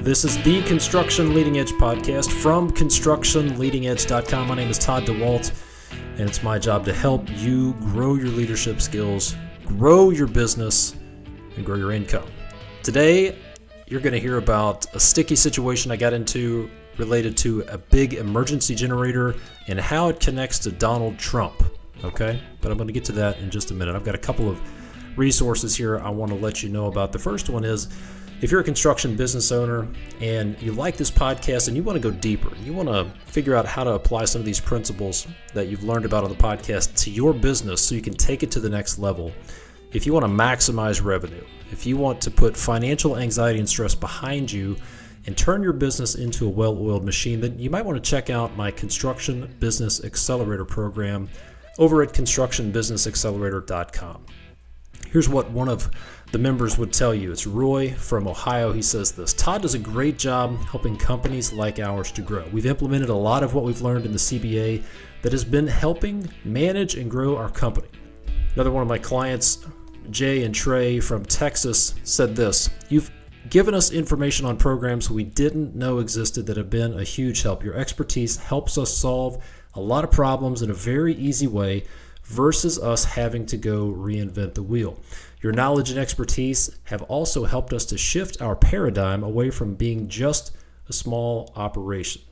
This is the Construction Leading Edge podcast from constructionleadingedge.com. My name is Todd DeWalt, and it's my job to help you grow your leadership skills, grow your business, and grow your income. Today, you're going to hear about a sticky situation I got into related to a big emergency generator and how it connects to Donald Trump. Okay, but I'm going to get to that in just a minute. I've got a couple of resources here I want to let you know about. The first one is, if you're a construction business owner and you like this podcast and you want to go deeper, you want to figure out how to apply some of these principles that you've learned about on the podcast to your business so you can take it to the next level. If you want to maximize revenue, if you want to put financial anxiety and stress behind you and turn your business into a well-oiled machine, then you might want to check out my Construction Business Accelerator program over at constructionbusinessaccelerator.com. Here's what one of the members would tell you. It's Roy from Ohio. He says this: Todd does a great job helping companies like ours to grow. We've implemented a lot of what we've learned in the CBA that has been helping manage and grow our company. Another one of my clients, Jay and Trey from Texas, said this: You've given us information on programs we didn't know existed that have been a huge help. Your expertise helps us solve a lot of problems in a very easy way versus us having to go reinvent the wheel. Your knowledge and expertise have also helped us to shift our paradigm away from being just a small operation.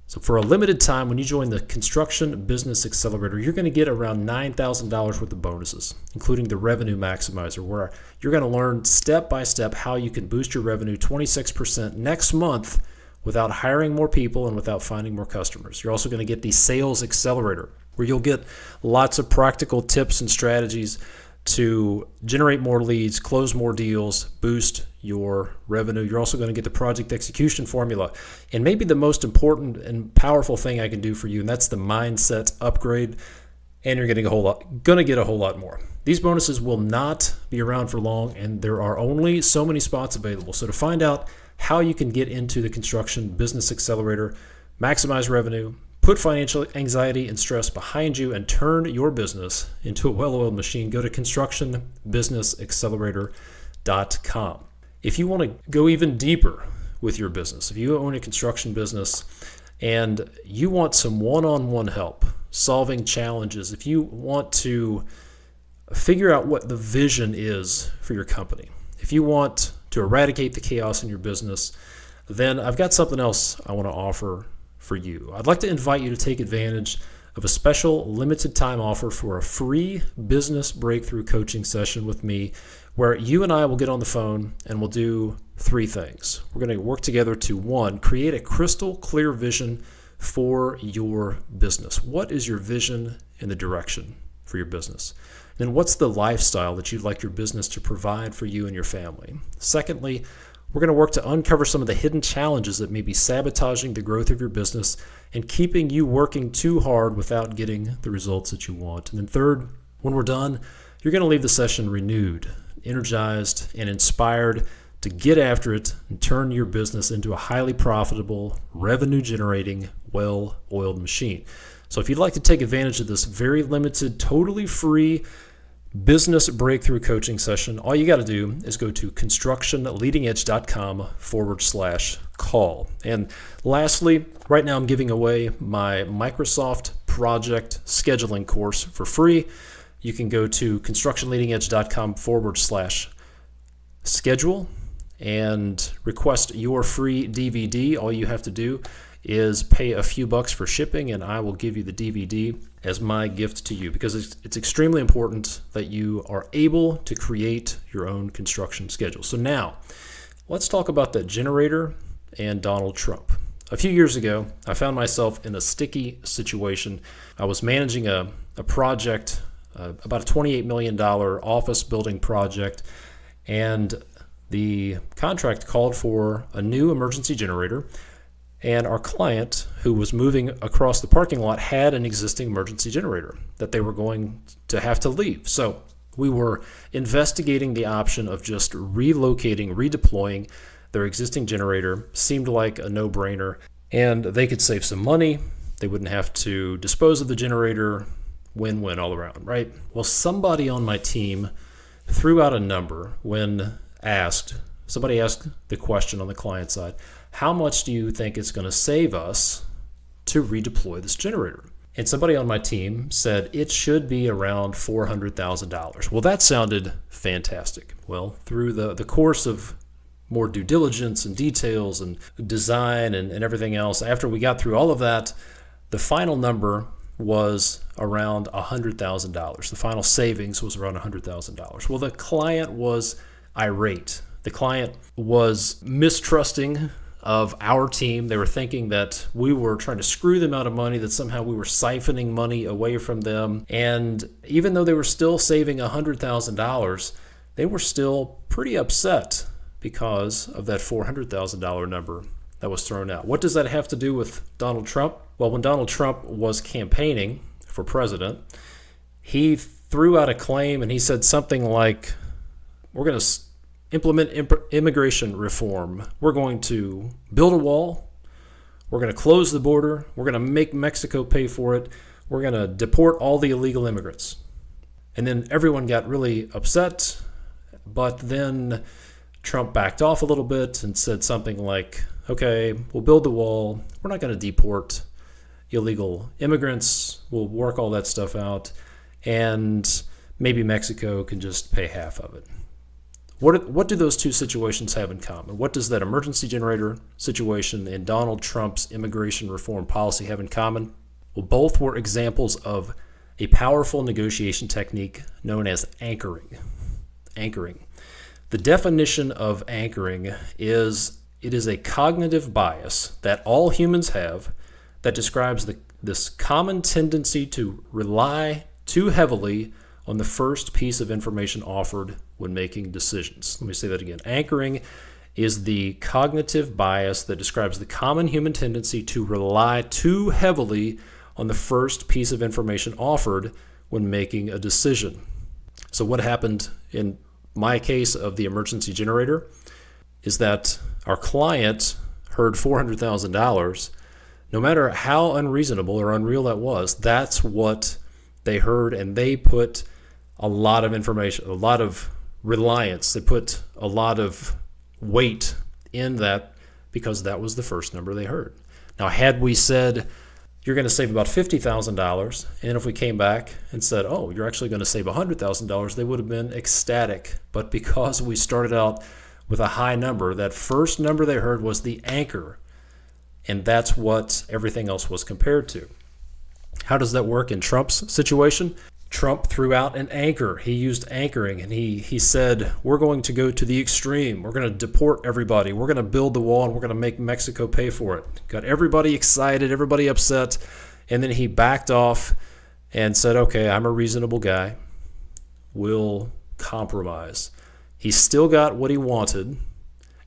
So for a limited time, when you join the Construction Business Accelerator, you're going to get around $9,000 worth of bonuses, including the Revenue Maximizer, where you're going to learn step by step how you can boost your revenue 26% next month without hiring more people and without finding more customers. You're also going to get the Sales Accelerator, where you'll get lots of practical tips and strategies to generate more leads, close more deals, boost your revenue. You're also going to get the project execution formula, and maybe the most important and powerful thing I can do for you, and that's the mindset upgrade. And you're getting going to get a whole lot more. These bonuses will not be around for long, and there are only so many spots available. So to find out how you can get into the Construction Business Accelerator, maximize revenue, put financial anxiety and stress behind you, and turn your business into a well-oiled machine, go to constructionbusinessaccelerator.com. If you want to go even deeper with your business, if you own a construction business and you want some one-on-one help solving challenges, if you want to figure out what the vision is for your company, if you want to eradicate the chaos in your business, then I've got something else I want to offer for you. I'd like to invite you to take advantage of a special limited time offer for a free business breakthrough coaching session with me, where you and I will get on the phone and we'll do three things. We're going to work together to, one, create a crystal clear vision for your business. What is your vision and the direction for your business? Then what's the lifestyle that you'd like your business to provide for you and your family? Secondly, we're going to work to uncover some of the hidden challenges that may be sabotaging the growth of your business and keeping you working too hard without getting the results that you want. And then third, when we're done, you're going to leave the session renewed, energized, and inspired to get after it and turn your business into a highly profitable, revenue-generating, well-oiled machine. So if you'd like to take advantage of this very limited, totally free business breakthrough coaching session, all you got to do is go to constructionleadingedge.com/call. And lastly, right now I'm giving away my Microsoft project scheduling course for free. You can go to constructionleadingedge.com/schedule and request your free DVD. All you have to do is pay a few bucks for shipping, and I will give you the DVD as my gift to you, because it's extremely important that you are able to create your own construction schedule. So now, let's talk about that generator and Donald Trump. A few years ago, I found myself in a sticky situation. I was managing a project, about a $28 million office building project, and the contract called for a new emergency generator. And our client, who was moving across the parking lot, had an existing emergency generator that they were going to have to leave. So we were investigating the option of just relocating, redeploying their existing generator. Seemed like a no-brainer, and they could save some money. They wouldn't have to dispose of the generator. Win-win all around, right? Well, somebody on my team threw out a number when asked somebody asked the question on the client side, how much do you think it's going to save us to redeploy this generator? And somebody on my team said it should be around $400,000. Well, that sounded fantastic. Well, through the course of more due diligence and details and design and everything else, after we got through all of that, the final number was around $100,000. The final savings was around $100,000. Well, the client was irate. The client was mistrusting of our team. They were thinking that we were trying to screw them out of money, that somehow we were siphoning money away from them. And even though they were still saving $100,000, they were still pretty upset because of that $400,000 number that was thrown out. What does that have to do with Donald Trump? Well, when Donald Trump was campaigning for president, he threw out a claim and he said something like, we're going to implement immigration reform. We're going to build a wall. We're going to close the border. We're going to make Mexico pay for it. We're going to deport all the illegal immigrants. And then everyone got really upset, but then Trump backed off a little bit and said something like, okay, we'll build the wall. We're not going to deport illegal immigrants. We'll work all that stuff out, and maybe Mexico can just pay half of it. What do those two situations have in common? What does that emergency generator situation and Donald Trump's immigration reform policy have in common? Well, both were examples of a powerful negotiation technique known as anchoring. Anchoring. The definition of anchoring is it is a cognitive bias that all humans have that describes this common tendency to rely too heavily on the first piece of information offered when making decisions. Let me say that again. Anchoring is the cognitive bias that describes the common human tendency to rely too heavily on the first piece of information offered when making a decision. So what happened in my case of the emergency generator is that our client heard $400,000. No matter how unreasonable or unreal that was, that's what they heard, and they put a lot of information, a lot of reliance. They put a lot of weight in that because that was the first number they heard. Now, had we said, you're going to save about $50,000, and if we came back and said, oh, you're actually going to save $100,000, they would have been ecstatic. But because we started out with a high number, that first number they heard was the anchor, and that's what everything else was compared to. How does that work in Trump's situation? Trump threw out an anchor. He used anchoring, and he said, we're going to go to the extreme. We're going to deport everybody. We're going to build the wall, and we're going to make Mexico pay for it. Got everybody excited, everybody upset, and then he backed off and said, okay, I'm a reasonable guy. We'll compromise. He still got what he wanted,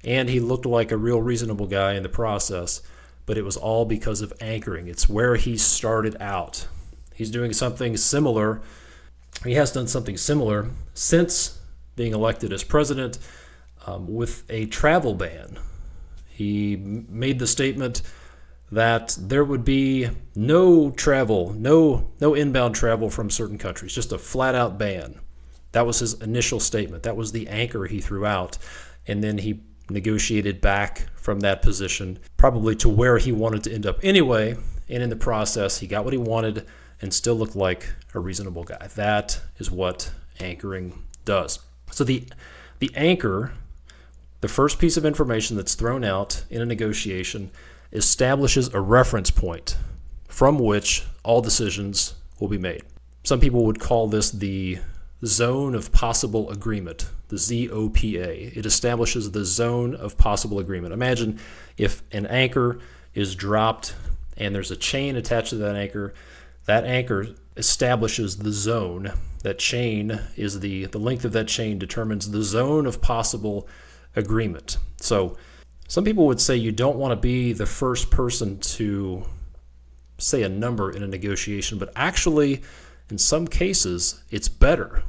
and he looked like a real reasonable guy in the process, but it was all because of anchoring. It's where he started out. He's doing something similar. He has done something similar since being elected as president with a travel ban. He made the statement that there would be no travel, no inbound travel from certain countries, just a flat-out ban. That was his initial statement. That was the anchor he threw out. And then he negotiated back from that position, probably to where he wanted to end up anyway. And in the process, he got what he wanted and still looked like a reasonable guy. That is what anchoring does. So the anchor, the first piece of information that's thrown out in a negotiation, establishes a reference point from which all decisions will be made. Some people would call this the zone of possible agreement, the ZOPA. It establishes the zone of possible agreement. Imagine if an anchor is dropped and there's a chain attached to that anchor establishes the zone. That chain is the length of that chain determines the zone of possible agreement. So some people would say you don't want to be the first person to say a number in a negotiation, but actually in some cases it's better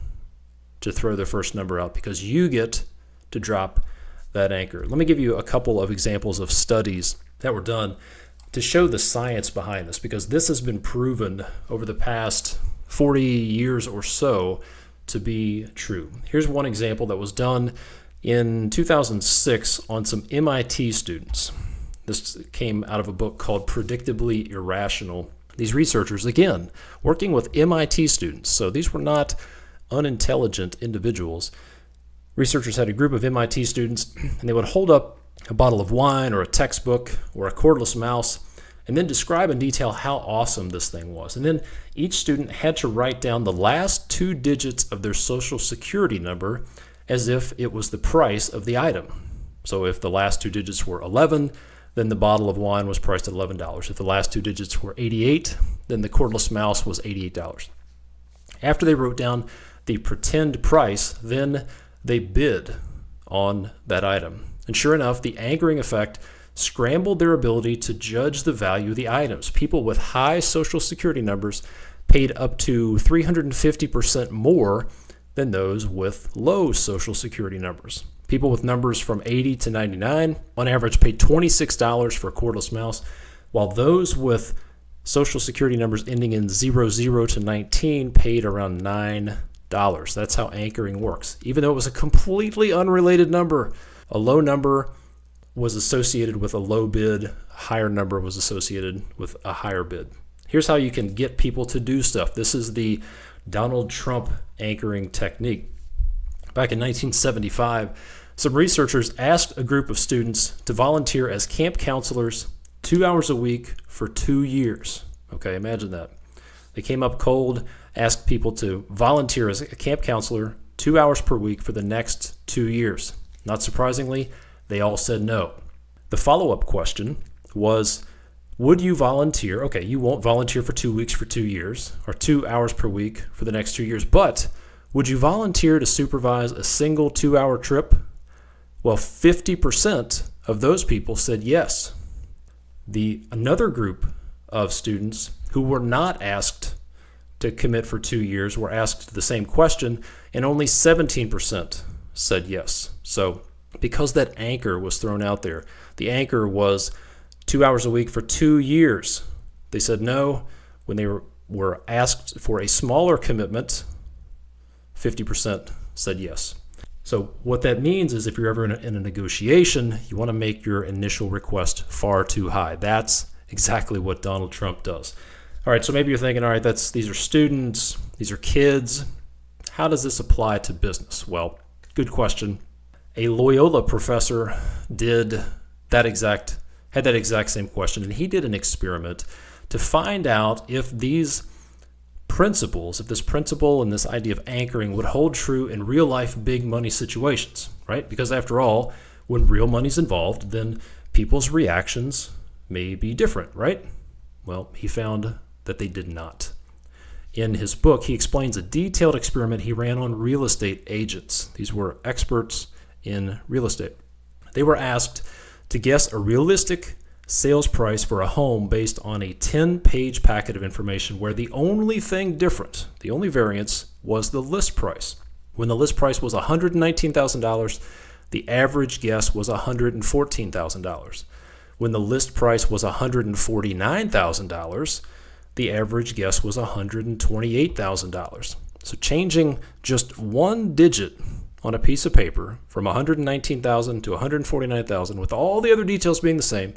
to throw the first number out because you get to drop that anchor. Let me give you a couple of examples of studies that were done to show the science behind this, because this has been proven over the past 40 years or so to be true. Here's one example that was done in 2006 on some MIT students. This came out of a book called Predictably Irrational. These researchers, again, working with MIT students, so these were not unintelligent individuals. Researchers had a group of MIT students, and they would hold up a bottle of wine or a textbook or a cordless mouse and then describe in detail how awesome this thing was. And then each student had to write down the last 2 digits of their social security number as if it was the price of the item. So if the last 2 digits were 11, then the bottle of wine was priced at $11. If the last 2 digits were 88, then the cordless mouse was $88. After they wrote down the pretend price, then they bid on that item. And sure enough, the anchoring effect scrambled their ability to judge the value of the items. People with high social security numbers paid up to 350% more than those with low social security numbers. People with numbers from 80 to 99 on average paid $26 for a cordless mouse, while those with social security numbers ending in 00 to 19 paid around $9. That's how anchoring works. Even though it was a completely unrelated number, a low number was associated with a low bid, a higher number was associated with a higher bid. Here's how you can get people to do stuff. This is the Donald Trump anchoring technique. Back in 1975, some researchers asked a group of students to volunteer as camp counselors 2 hours a week for 2 years. Okay, imagine that. They came up cold, asked people to volunteer as a camp counselor 2 hours per week for the next 2 years. Not surprisingly, they all said no. The follow-up question was, would you volunteer? Okay, you won't volunteer for 2 weeks for 2 years, or 2 hours per week for the next 2 years, but would you volunteer to supervise a single 2-hour trip? Well, 50% of those people said yes. Another group of students who were not asked to commit for 2 years were asked the same question, and only 17% said yes. So because that anchor was thrown out there, the anchor was 2 hours a week for 2 years. They said no. When they were asked for a smaller commitment, 50% said yes. So what that means is if you're ever in a negotiation, you want to make your initial request far too high. That's exactly what Donald Trump does. All right, so maybe you're thinking, all right, these are students, these are kids. How does this apply to business? Well, good question. A Loyola professor had that exact same question, and he did an experiment to find out if this principle and this idea of anchoring would hold true in real life big money situations, right? Because after all, when real money's involved, then people's reactions may be different, right? Well, he found that they did not. In his book, he explains a detailed experiment he ran on real estate agents. These were experts in real estate. They were asked to guess a realistic sales price for a home based on a 10-page packet of information where the only thing different, the only variance, was the list price. When the list price was $119,000, the average guess was $114,000. When the list price was $149,000, the average guess was $128,000. So changing just one digit on a piece of paper from $119,000 to $149,000 with all the other details being the same,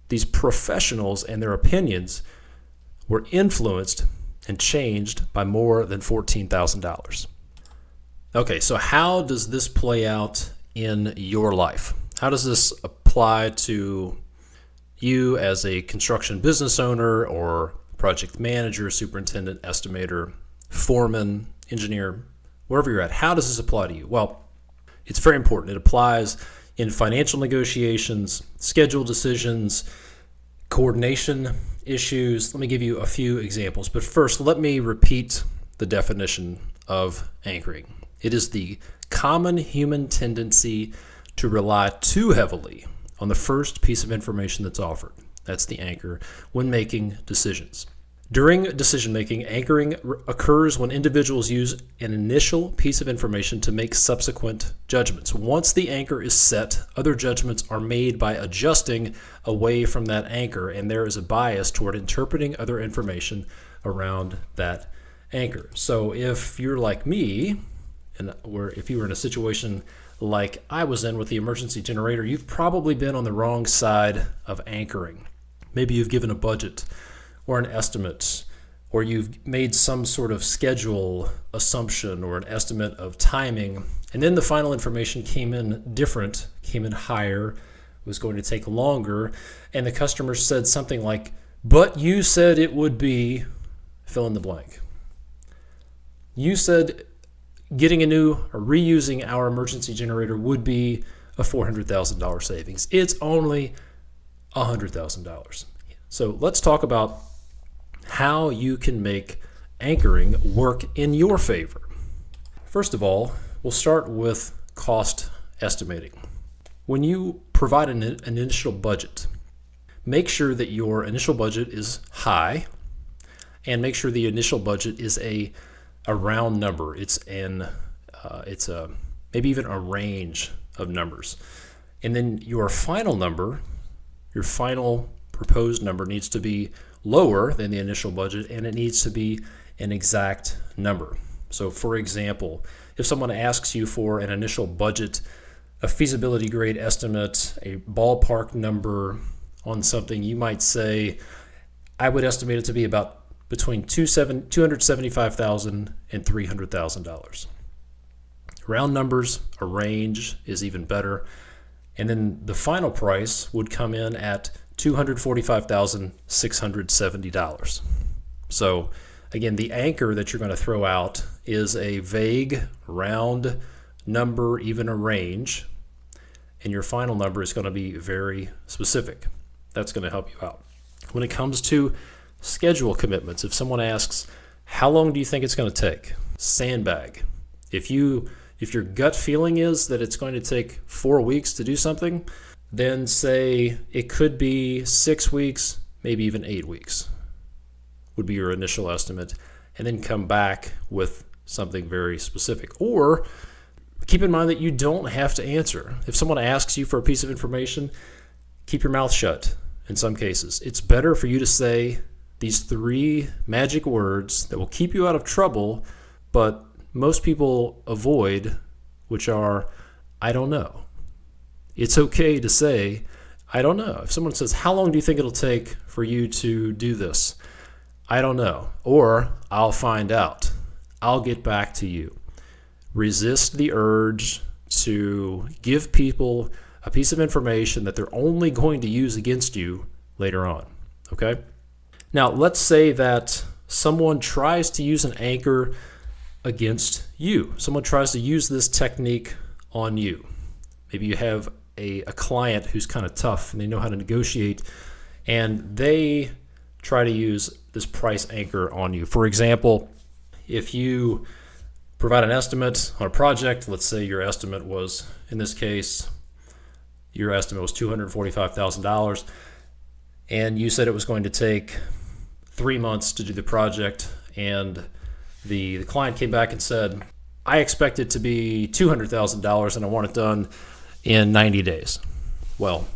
these professionals and their opinions were influenced and changed by more than $14,000. Okay, so how does this play out in your life? How does this apply to you as a construction business owner or project manager, superintendent, estimator, foreman, engineer, wherever you're at? How does this apply to you? Well, it's very important. It applies in financial negotiations, schedule decisions, coordination issues. Let me give you a few examples. But first, let me repeat the definition of anchoring. It is the common human tendency to rely too heavily on the first piece of information that's offered. That's the anchor when making decisions. During decision-making, anchoring occurs when individuals use an initial piece of information to make subsequent judgments. Once the anchor is set, other judgments are made by adjusting away from that anchor, and there is a bias toward interpreting other information around that anchor. So if you're like me, if you were in a situation like I was in with the emergency generator, you've probably been on the wrong side of anchoring. Maybe you've given a budget or an estimate, or you've made some sort of schedule assumption or an estimate of timing, and then the final information came in different, came in higher, was going to take longer, and the customer said something like, but you said it would be, fill in the blank. You said getting a new or reusing our emergency generator would be a $400,000 savings. It's only $100,000. So let's talk about how you can make anchoring work in your favor. First of all, we'll start with cost estimating. When you provide an initial budget, make sure that your initial budget is high, and make sure the initial budget is a round number. It's maybe even a range of numbers. And then your final number, your final proposed number, needs to be lower than the initial budget, and it needs to be an exact number. So for example, if someone asks you for an initial budget, a feasibility grade estimate, a ballpark number on something, you might say, I would estimate it to be about between $275,000 and $300,000. Round numbers, a range is even better. And then the final price would come in at $245,670. So again, the anchor that you're going to throw out is a vague round number, even a range, and your final number is going to be very specific. That's going to help you out. When it comes to schedule commitments, if someone asks, how long do you think it's going to take? Sandbag. If your gut feeling is that it's going to take 4 weeks to do something, then say it could be 6 weeks, maybe even 8 weeks would be your initial estimate, and then come back with something very specific. Or keep in mind that you don't have to answer. If someone asks you for a piece of information, keep your mouth shut in some cases. It's better for you to say these 3 magic words that will keep you out of trouble, but most people avoid, which are, I don't know. It's okay to say, I don't know. If someone says, how long do you think it'll take for you to do this? I don't know. Or, I'll find out. I'll get back to you. Resist the urge to give people a piece of information that they're only going to use against you later on. Okay? Now, let's say that someone tries to use an anchor against you. Someone tries to use this technique on you. Maybe you have a client who's kind of tough and they know how to negotiate, and they try to use this price anchor on you. For example, if you provide an estimate on a project, let's say your estimate was, in this case, your estimate was $245,000, and you said it was going to take 3 months to do the project, and the client came back and said, I expect it to be $200,000 and I want it done in 90 days. Well,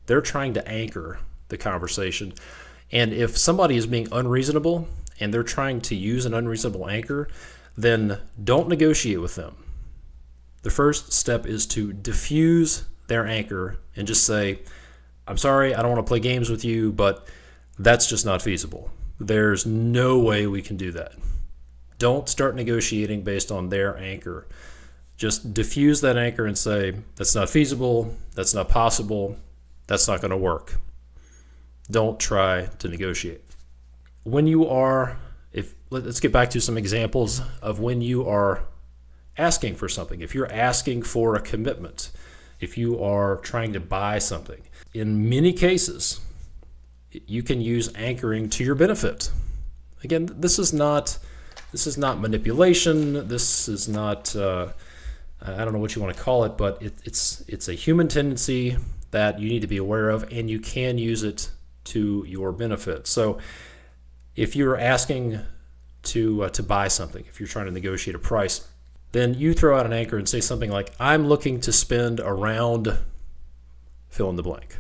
they're trying to anchor the conversation. And if somebody is being unreasonable and they're trying to use an unreasonable anchor, then don't negotiate with them. The first step is to diffuse their anchor and just say, I'm sorry, I don't want to play games with you, but that's just not feasible. There's no way we can do that. Don't start negotiating based on their anchor. Just diffuse that anchor and say, that's not feasible, that's not possible, that's not going to work. Don't try to negotiate. When you are, let's get back to some examples of when you are asking for something. If you're asking for a commitment, if you are trying to buy something, in many cases, you can use anchoring to your benefit. Again, this is not manipulation. This is not, I don't know what you want to call it, but it's a human tendency that you need to be aware of, and you can use it to your benefit. So if you're asking to buy something, if you're trying to negotiate a price, then you throw out an anchor and say something like, I'm looking to spend around fill in the blank.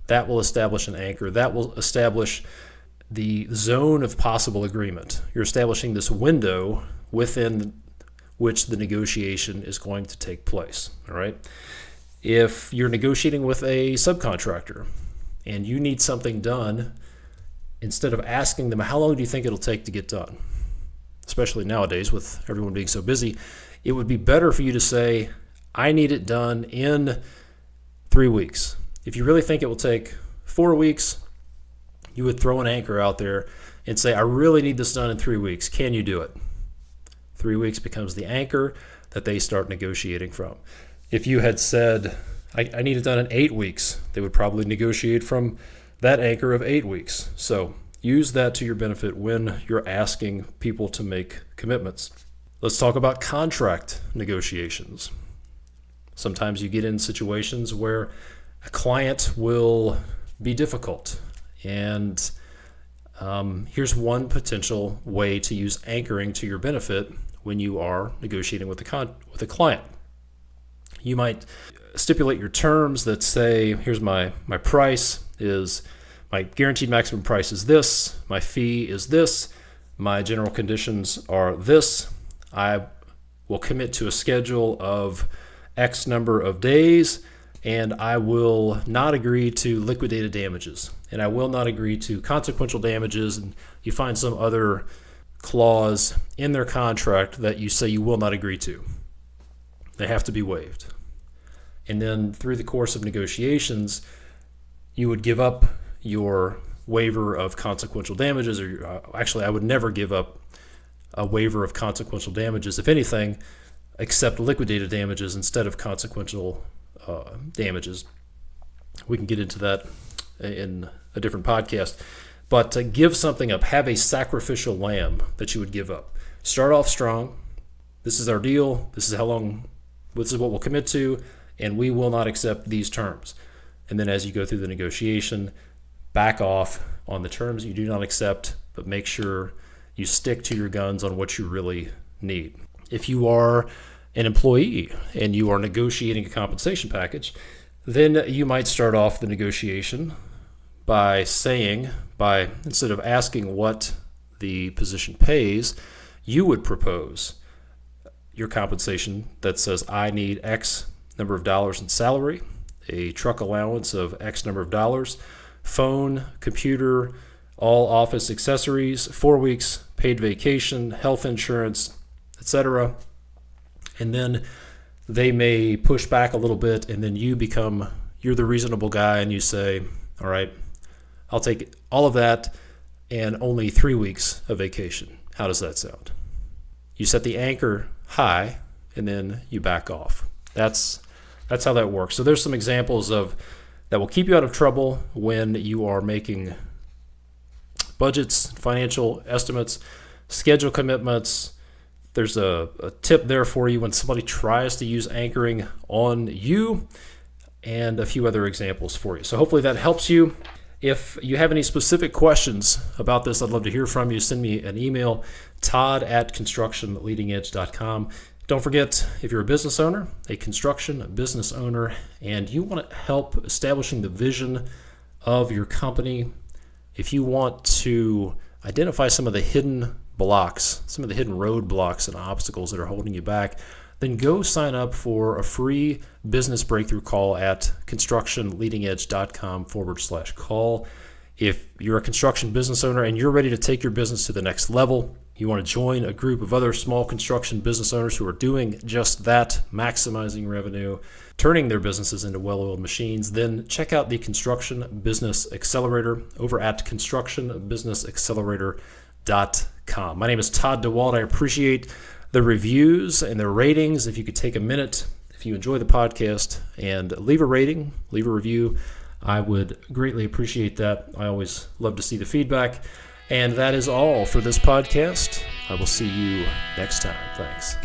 That will establish an anchor. That will establish the zone of possible agreement. You're establishing this window within which the negotiation is going to take place. All right. If you're negotiating with a subcontractor and you need something done, instead of asking them, how long do you think it'll take to get done? Especially nowadays with everyone being so busy, it would be better for you to say, I need it done in 3 weeks. If you really think it will take 4 weeks, you would throw an anchor out there and say, I really need this done in 3 weeks. Can you do it? 3 weeks becomes the anchor that they start negotiating from. If you had said, I need it done in 8 weeks, they would probably negotiate from that anchor of 8 weeks. So use that to your benefit when you're asking people to make commitments. Let's talk about contract negotiations. Sometimes you get in situations where a client will be difficult. And here's one potential way to use anchoring to your benefit when you are negotiating with a client. You might stipulate your terms that say, here's my price is, my guaranteed maximum price is this, my fee is this, my general conditions are this, I will commit to a schedule of X number of days, and I will not agree to liquidated damages, and I will not agree to consequential damages, and you find some other clause in their contract that you say you will not agree to. They have to be waived. And then through the course of negotiations, you would give up your waiver of consequential damages, or actually I would never give up a waiver of consequential damages, if anything, except liquidated damages instead of consequential damages. We can get into that in a different podcast. But to give something up, have a sacrificial lamb that you would give up. Start off strong. This is our deal. This is how long, this is what we'll commit to, and we will not accept these terms. And then as you go through the negotiation, back off on the terms you do not accept, but make sure you stick to your guns on what you really need. If you are an employee and you are negotiating a compensation package, then you might start off the negotiation by saying, instead of asking what the position pays, you would propose your compensation that says, I need X number of dollars in salary, a truck allowance of X number of dollars, phone, computer, all office accessories, 4 weeks paid vacation, health insurance, etc. And then they may push back a little bit, and then you're the reasonable guy, and you say, all right, I'll take all of that and only 3 weeks of vacation. How does that sound? You set the anchor high, and then you back off. That's how that works. So there's some examples of that will keep you out of trouble when you are making budgets, financial estimates, schedule commitments. There's a tip there for you when somebody tries to use anchoring on you, and a few other examples for you. So hopefully that helps you. If you have any specific questions about this, I'd love to hear from you. Send me an email, todd@constructionleadingedge.com. Don't forget, if you're a business owner, a construction business owner, and you want to help establishing the vision of your company, if you want to identify some of the hidden blocks, some of the hidden roadblocks and obstacles that are holding you back, then go sign up for a free business breakthrough call at constructionleadingedge.com/call. If you're a construction business owner and you're ready to take your business to the next level, you want to join a group of other small construction business owners who are doing just that, maximizing revenue, turning their businesses into well-oiled machines, then check out the Construction Business Accelerator over at constructionbusinessaccelerator.com. My name is Todd DeWalt. I appreciate the reviews and the ratings. If you could take a minute, if you enjoy the podcast, and leave a rating, leave a review, I would greatly appreciate that. I always love to see the feedback. And that is all for this podcast. I will see you next time. Thanks.